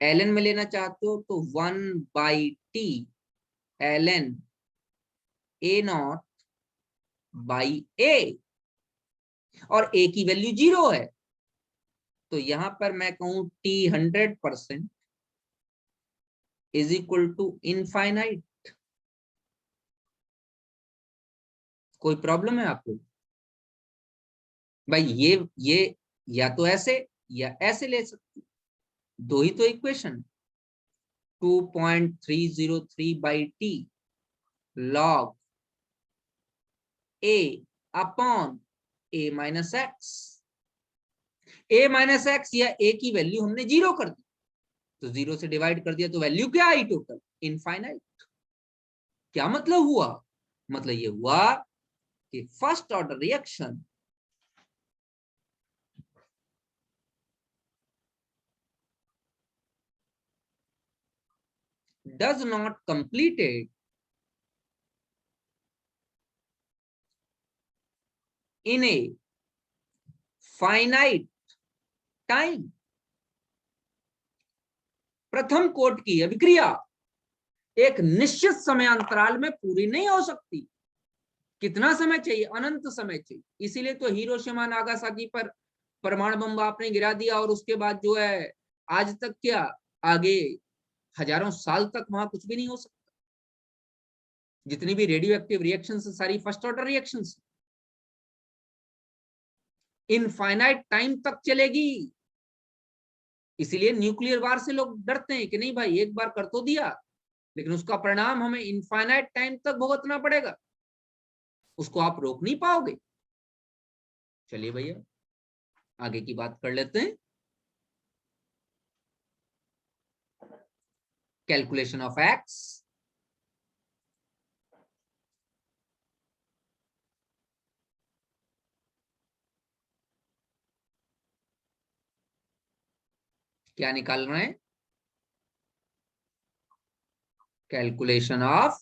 ln में लेना चाहते हो तो 1/t ln a0 बाई a, और a की वैल्यू 0 है, तो यहां पर मैं कहूं t 100% is equal to infinite. कोई प्रॉब्लम है आपको? भाई ये या तो ऐसे या ऐसे ले सकते, दो ही तो equation. 2.303/t log a upon a minus x. a minus x या a की वैल्यू हमने 0 कर दी, तो 0 से डिवाइड कर दिया, तो वैल्यू क्या आई टोटल, इनफाइनाइट। क्या मतलब हुआ? मतलब ये हुआ कि first order reaction does not completed in a finite time। प्रथम कोट की अभिक्रिया एक निश्चित समय अंतराल में पूरी नहीं हो सकती। कितना समय चाहिए? अनंत समय चाहिए। इसीलिए तो हिरोशिमा नागासाकी पर परमाणु बम आपने गिरा दिया, और उसके बाद जो है आज तक क्या, आगे हजारों साल तक वहां कुछ भी नहीं हो सकता। जितनी भी रेडियो एक्टिव रिएक्शन सारी first order reaction infinite time तक चलेगी। इसीलिए न्यूक्लियर वार से लोग डरते हैं कि नहीं भाई, एक बार कर तो दिया, लेकिन उसका परिणाम हमें इनफाइनाइट टाइम तक भुगतना पड़ेगा, उसको आप रोक नहीं पाओगे। चलिए भैया आगे की बात कर लेते हैं। कैलकुलेशन ऑफ एक्स, क्या निकाल रहे हैं, calculation of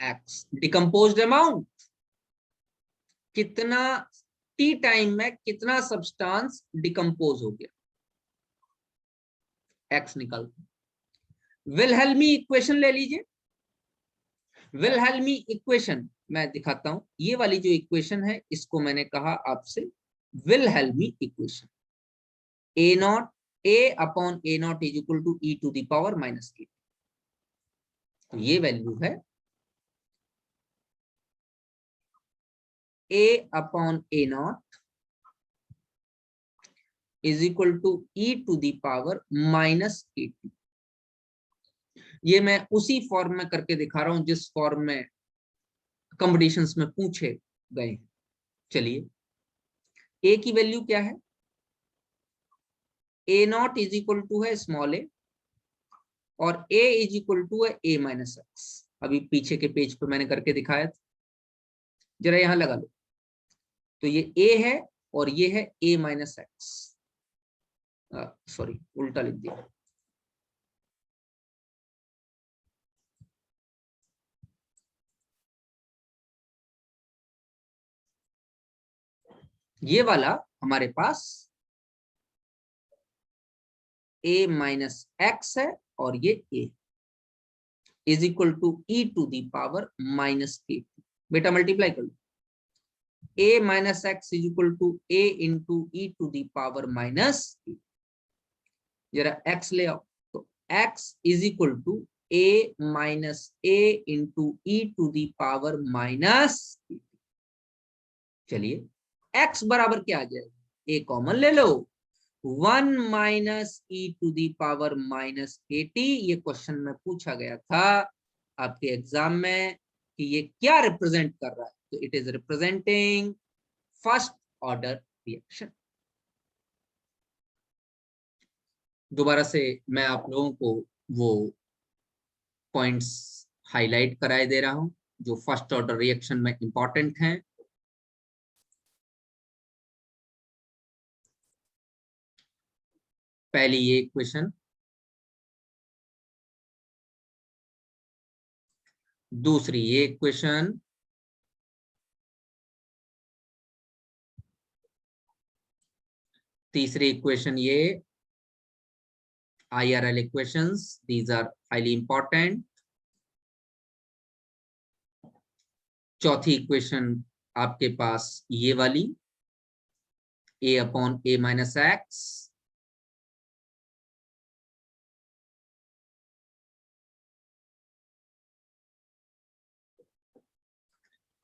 x, decomposed amount, कितना टी टाइम में कितना सब्सटेंस डिकम्पोज हो गया, एक्स निकालते। विलहेल्मी इक्वेशन ले लीजिए। विलहेल्मी इक्वेशन मैं दिखाता हूं, ये वाली जो इक्वेशन है इसको मैंने कहा आपसे Wilhelmy equation, A naught A upon A naught is equal to E to the power minus k. तो ये वैल्यू है A upon A naught is equal to E to the power minus के T. ये मैं उसी form में करके दिखा रहा हूं जिस फॉर्म में कॉम्पिटिशंस में पूछे गए हैं। चलिए, ए की वैल्यू क्या है, ए नॉट इज इक्वल टू है स्मॉल ए और ए इज इक्वल टू है ए माइनस एक्स। अभी पीछे के पेज पे मैंने करके दिखाया था, जरा यहां लगा लो। तो ये ए है और ये है ए माइनस एक्स, सॉरी उल्टा लिख दिया। ये वाला हमारे पास ए माइनस एक्स है और ये A is equal to E to the power minus k. बेटा मल्टीप्लाई कर लो, A minus x is equal to A into e to the power minus k. जरा एक्स ले आओ, तो x is equal to A minus A into e to the power minus. चलिए, x बराबर क्या आ जाएगा, a कॉमन ले लो, 1 minus E to the power minus के टी। ये क्वेश्चन में पूछा गया था आपके एग्जाम में कि ये क्या रिप्रेजेंट कर रहा है, तो it is representing first order reaction. दोबारा से मैं आप लोगों को वो पॉइंट्स हाईलाइट कराए दे रहा हूं जो फर्स्ट ऑर्डर रिएक्शन में इंपॉर्टेंट हैं। पहली ये इक्वेशन, दूसरी ये इक्वेशन, तीसरी इक्वेशन ये IRL equations, these are highly important. चौथी इक्वेशन आपके पास ये वाली a upon a minus x.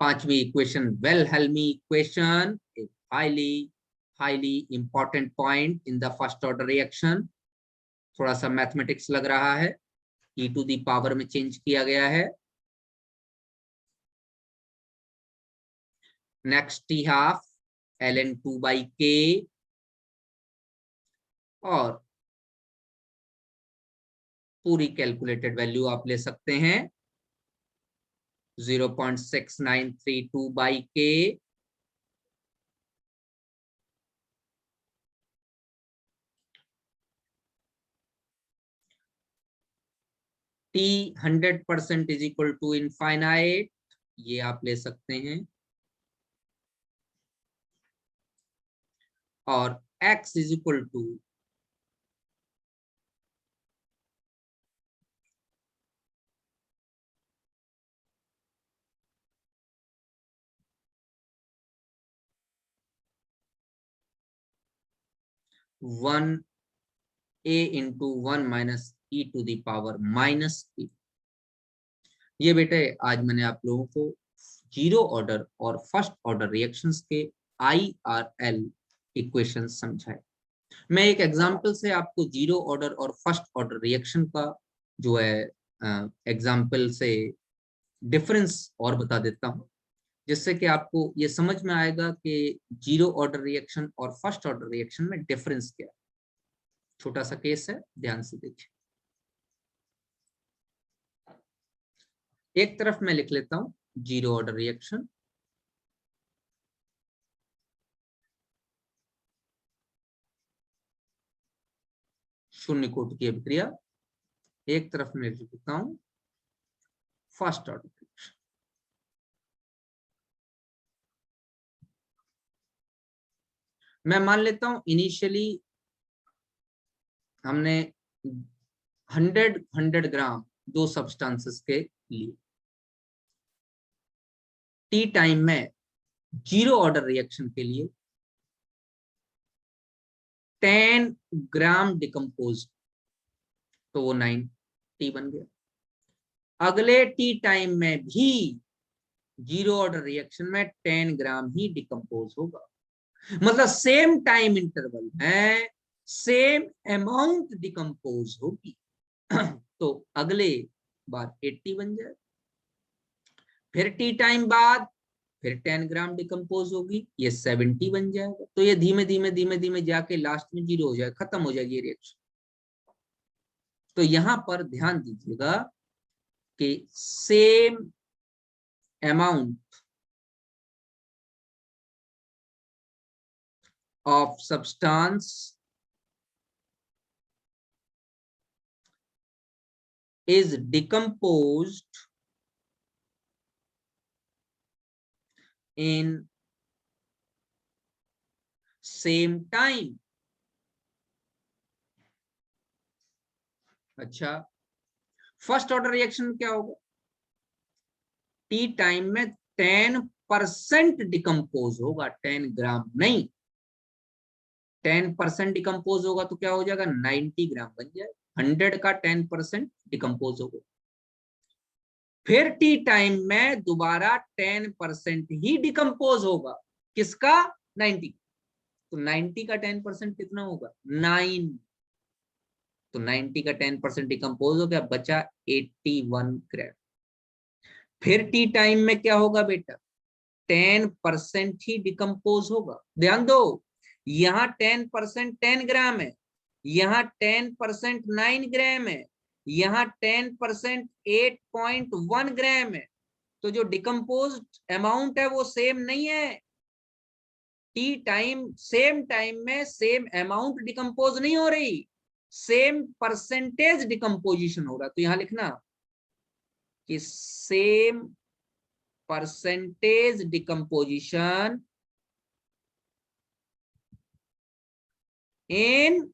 पांचवी इक्वेशन विलहेल्मी इक्वेशन, एक highly important point in the first order reaction. थोड़ा सा मैथमेटिक्स लग रहा है, e टू दी पावर में चेंज किया गया है। Next T half ln 2 by K और पूरी कैलकुलेटेड वैल्यू आप ले सकते हैं 0.6932 by K. T 100% is equal to infinite, ये आप ले सकते हैं। और x is equal to 1a into 1 minus E to the power minus e। ये बेटे आज मैंने आप लोगों को जीरो ऑर्डर और फर्स्ट ऑर्डर रिएक्शंस के IRL इक्वेशन समझाए। मैं एक एग्जांपल से आपको जीरो ऑर्डर और फर्स्ट ऑर्डर रिएक्शन का जो है एग्जांपल से डिफरेंस और बता देता हूं, जिससे कि आपको ये समझ में आएगा कि जीरो ऑर्डर रिएक्शन और फर्स्ट ऑर्डर रिएक्शन में डिफरेंस क्या है। छोटा सा केस है, ध्यान से देखिए। एक तरफ मैं लिख लेता हूं जीरो ऑर्डर रिएक्शन, शून्य कोटि की अभिक्रिया, एक तरफ मैं लिख लेता हूं फर्स्ट ऑर्डर रिएक्शन। मैं मान लेता हूं इनिशियली हमने 100 ग्राम दो सब्सटेंसेस के लिए, टी टाइम में जीरो ऑर्डर रिएक्शन के लिए 10 ग्राम डिकम्पोज, तो वो 9T बन गया। अगले टी टाइम में भी जीरो ऑर्डर रिएक्शन में 10 ग्राम ही डिकम्पोज होगा, मतलब सेम टाइम इंटरवल में सेम अमाउंट डिकम्पोज होगी। तो अगले बार 80 बन जाए, फिर टी टाइम बाद फिर 10 ग्राम डिकम्पोज होगी, ये 70 बन जाएगा। तो ये धीमे धीमे धीमे धीमे जाके लास्ट में जीरो हो जाए, खत्म हो जाएगी ये रिएक्शन। तो यहां पर ध्यान दीजिएगा कि same amount of substance is decomposed in same time। अच्छा, फर्स्ट ऑर्डर रिएक्शन क्या होगा? टी टाइम में 10% डिकम्पोज होगा, 10 ग्राम नहीं, 10% डिकम्पोज होगा तो क्या हो जाएगा? 90 ग्राम बन जाए। 100 का 10% डिकम्पोज होगा। फिर टी टाइम में दोबारा 10% ही डिकम्पोज होगा, किसका? 90। तो 90 का 10% कितना होगा? 9। तो 90 का 10% डिकम्पोज हो गया, बचा 81 ग्राम। फिर टी टाइम में क्या होगा बेटा? 10% ही डिकम्पोज होगा। ध्यान दो, यहाँ 10% 10 ग्राम है, यहाँ 10% 9 ग्राम है, यहाँ 10% 8.1 ग्राम है। तो जो डिकम्पोज अमाउंट है वो सेम नहीं है। टी टाइम सेम टाइम में सेम अमाउंट डिकम्पोज नहीं हो रही, सेम परसेंटेज डिकम्पोजिशन हो रहा। तो यहां लिखना कि same percentage decomposition in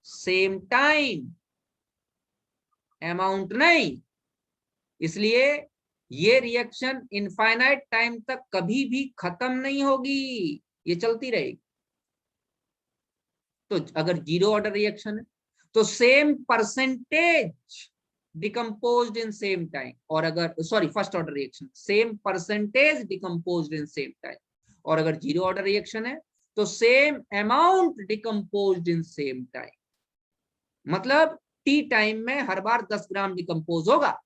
same time, amount नहीं। इसलिए ये रिएक्शन इनफाइनाइट टाइम तक कभी भी खत्म नहीं होगी, ये चलती रहेगी। तो अगर जीरो ऑर्डर रिएक्शन है तो same percentage decomposed in same time, और अगर sorry first order reaction same percentage decomposed in same time, और अगर जीरो ऑर्डर रिएक्शन है तो same amount decomposed in same time. मतलब टी टाइम में हर बार 10 ग्राम डिकम्पोज होगा,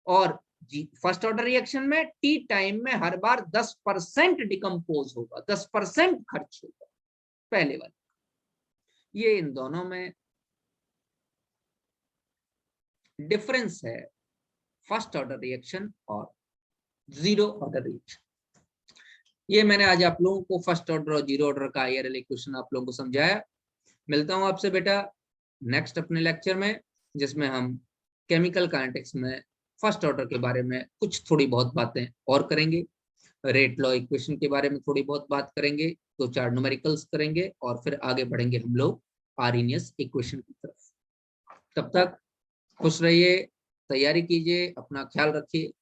और फर्स्ट ऑर्डर रिएक्शन में टी टाइम में हर बार 10% डिकम्पोज होगा, 10% खर्च होगा पहले वाले। ये इन दोनों में डिफरेंस है, फर्स्ट ऑर्डर रिएक्शन और जीरो ऑर्डर रिएक्शन। ये मैंने आज आप लोगों को फर्स्ट ऑर्डर और जीरो ऑर्डर का आईआरएल इक्वेशन आप लोगों को समझाया। मिलता हूं आपसे बेटा नेक्स्ट अपने लेक्चर में, जिसमें हम केमिकल काइनेटिक्स में फर्स्ट ऑर्डर के बारे में कुछ थोड़ी बहुत बातें और करेंगे, रेट लॉ इक्वेशन के बारे में थोड़ी बहुत बात करेंगे, 2-4 न्यूमेरिकल्स करेंगे, और फिर आगे बढ़ेंगे हम लोग आर्रहिनियस इक्वेशन की तरफ। तब तक खुश रहिए, तैयारी कीजिए, अपना ख्याल रखिए।